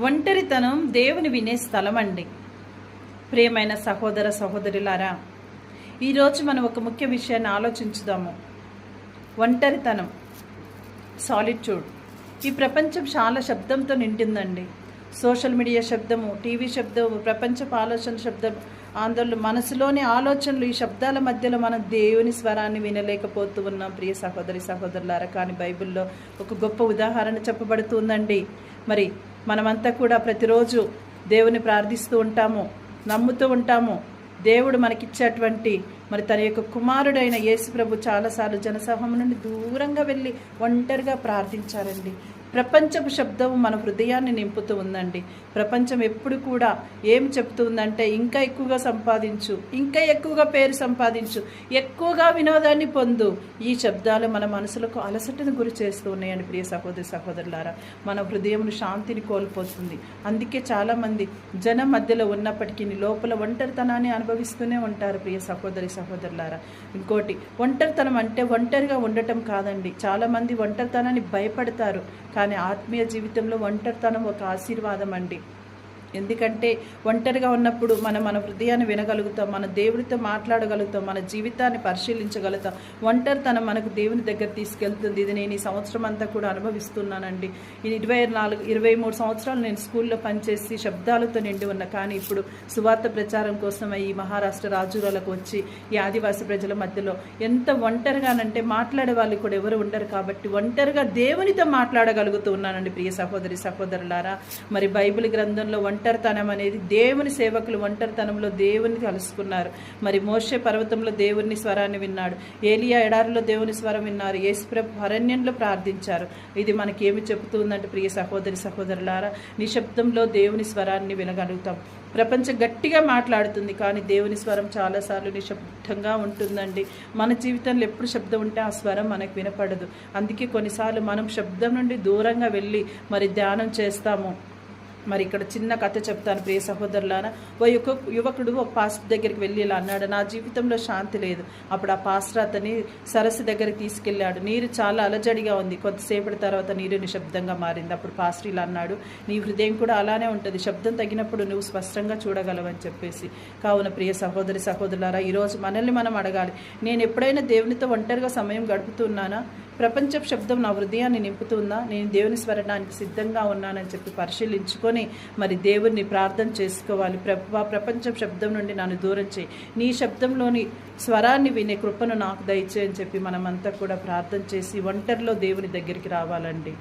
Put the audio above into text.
ఒంటరితనం దేవుని వినే స్థలం అండి. ప్రియమైన సహోదర సహోదరులారా, ఈరోజు మనం ఒక ముఖ్య విషయాన్ని ఆలోచించుదాము. ఒంటరితనం, సాలిట్యూడ్. ఈ ప్రపంచం చాలా శబ్దంతో నిండిందండి. సోషల్ మీడియా శబ్దము, టీవీ శబ్దము, ప్రపంచపు ఆలోచన శబ్దం, ఆందోళన, మనసులోని ఆలోచనలు, ఈ శబ్దాల మధ్యలో మనం దేవుని స్వరాన్ని వినలేకపోతూ ఉన్నాం. ప్రియ సహోదరి సహోదరులారా, కానీ బైబిల్లో ఒక గొప్ప ఉదాహరణ చెప్పబడుతుందండి. మరి మనమంతా కూడా ప్రతిరోజు దేవుని ప్రార్థిస్తూ ఉంటాము, నమ్ముతూ ఉంటాము. దేవుడు మనకిచ్చేటువంటి మరి తన యొక్క కుమారుడైన యేసు ప్రభు చాలాసార్లు జనసమూహం నుండి దూరంగా వెళ్ళి ఒంటరిగా ప్రార్థించారండి. ప్రపంచపు శబ్దము మన హృదయాన్ని నింపుతూ ఉందండి. ప్రపంచం ఎప్పుడు కూడా ఏం చెప్తూ ఉందంటే, ఇంకా ఎక్కువగా సంపాదించు, ఇంకా ఎక్కువగా పేరు సంపాదించు, ఎక్కువగా వినోదాన్ని పొందు. ఈ శబ్దాలు మన మనసులకు అలసటను గురి చేస్తూ ఉన్నాయండి. ప్రియ సహోదరి సహోదరులారా, మన హృదయమును శాంతిని కోల్పోతుంది. అందుకే చాలామంది జనం మధ్యలో ఉన్నప్పటికీ లోపల ఒంటరితనాన్ని అనుభవిస్తూనే ఉంటారు. ప్రియ సహోదరి సహోదరులారా, ఇంకోటి, ఒంటరితనం అంటే ఒంటరిగా ఉండటం కాదండి. చాలామంది ఒంటరితనాన్ని భయపడతారు, కానీ ఆత్మీయ జీవితంలో ఒంటరితనం ఒక ఆశీర్వాదం అండి. ఎందుకంటే ఒంటరిగా ఉన్నప్పుడు మన హృదయాన్ని వినగలుగుతాం, మన దేవుడితో మాట్లాడగలుగుతాం, మన జీవితాన్ని పరిశీలించగలుగుతాం. ఒంటరితనం మనకు దేవుని దగ్గర తీసుకెళ్తుంది. ఇది నేను ఈ సంవత్సరం అంతా కూడా అనుభవిస్తున్నానండి. ఈ 23 సంవత్సరాలు నేను స్కూల్లో పనిచేసి శబ్దాలతో నిండి ఉన్నా. కానీ ఇప్పుడు సువార్త ప్రచారం కోసం ఈ మహారాష్ట్ర రాజురాలకు వచ్చి ఈ ఆదివాసీ ప్రజల మధ్యలో ఎంత ఒంటరిగానంటే మాట్లాడే వాళ్ళు కూడా ఎవరు ఉండరు. కాబట్టి ఒంటరిగా దేవునితో మాట్లాడగలుగుతూ ఉన్నానండి. ప్రియ సహోదరి సహోదరులారా, మరి బైబిల్ గ్రంథంలో ఒంటరితనం అనేది, దేవుని సేవకులు ఒంటరితనంలో దేవుని కలుసుకున్నారు. మరి మోషే పర్వతంలో దేవుని స్వరాన్ని విన్నాడు, ఏలియా ఎడారిలో దేవుని స్వరం విన్నారు, యేసుప్రభు అరణ్యంలో ప్రార్థించారు. ఇది మనకి ఏమి చెబుతుందంటే, ప్రియ సహోదరి సహోదరులారా, నిశ్శబ్దంలో దేవుని స్వరాన్ని వినగలుగుతాం. ప్రపంచం గట్టిగా మాట్లాడుతుంది, కానీ దేవుని స్వరం చాలాసార్లు నిశ్శబ్దంగా ఉంటుందండి. మన జీవితంలో ఎప్పుడు శబ్దం ఉంటే ఆ స్వరం మనకు వినపడదు. అందుకే కొన్నిసార్లు మనం శబ్దం నుండి దూరంగా వెళ్ళి మరి ధ్యానం చేస్తాము. మరి ఇక్కడ చిన్న కథ చెప్తాను ప్రియ సహోదరులారా. యువకుడు ఒక పాస్టర్ దగ్గరికి వెళ్ళి ఇలా అన్నాడు, నా జీవితంలో శాంతి లేదు. అప్పుడు ఆ పాస్టర్ అతని సరస్సు దగ్గరికి తీసుకెళ్ళాడు. నీరు చాలా అలజడిగా ఉంది. కొద్దిసేపటి తర్వాత నీరు నిశ్శబ్దంగా మారింది. అప్పుడు పాస్టర్ ఇలా అన్నాడు, నీ హృదయం కూడా అలానే ఉంటుంది, శబ్దం తగినప్పుడు నువ్వు స్పష్టంగా చూడగలవని చెప్పేసి. కావున ప్రియ సహోదరి సహోదరులారా, ఈరోజు మనల్ని మనం అడగాలి, నేను ఎప్పుడైనా దేవునితో ఒంటరిగా సమయం గడుపుతున్నానా? ప్రపంచ శబ్దం నా హృదయాన్ని నింపుతుందా? నేను దేవుని స్వరణానికి సిద్ధంగా ఉన్నానని చెప్పి పరిశీలించుకొని మరి దేవుణ్ణి ప్రార్థన చేసుకోవాలి. ప్రపంచ శబ్దం నుండి నన్ను దూరం చేయి, నీ శబ్దంలోని స్వరాన్ని వినే కృపను నాకు దయచేయని చెప్పి మనమంతా కూడా ప్రార్థన చేసి ఒంటరిలో దేవుని దగ్గరికి రావాలండి.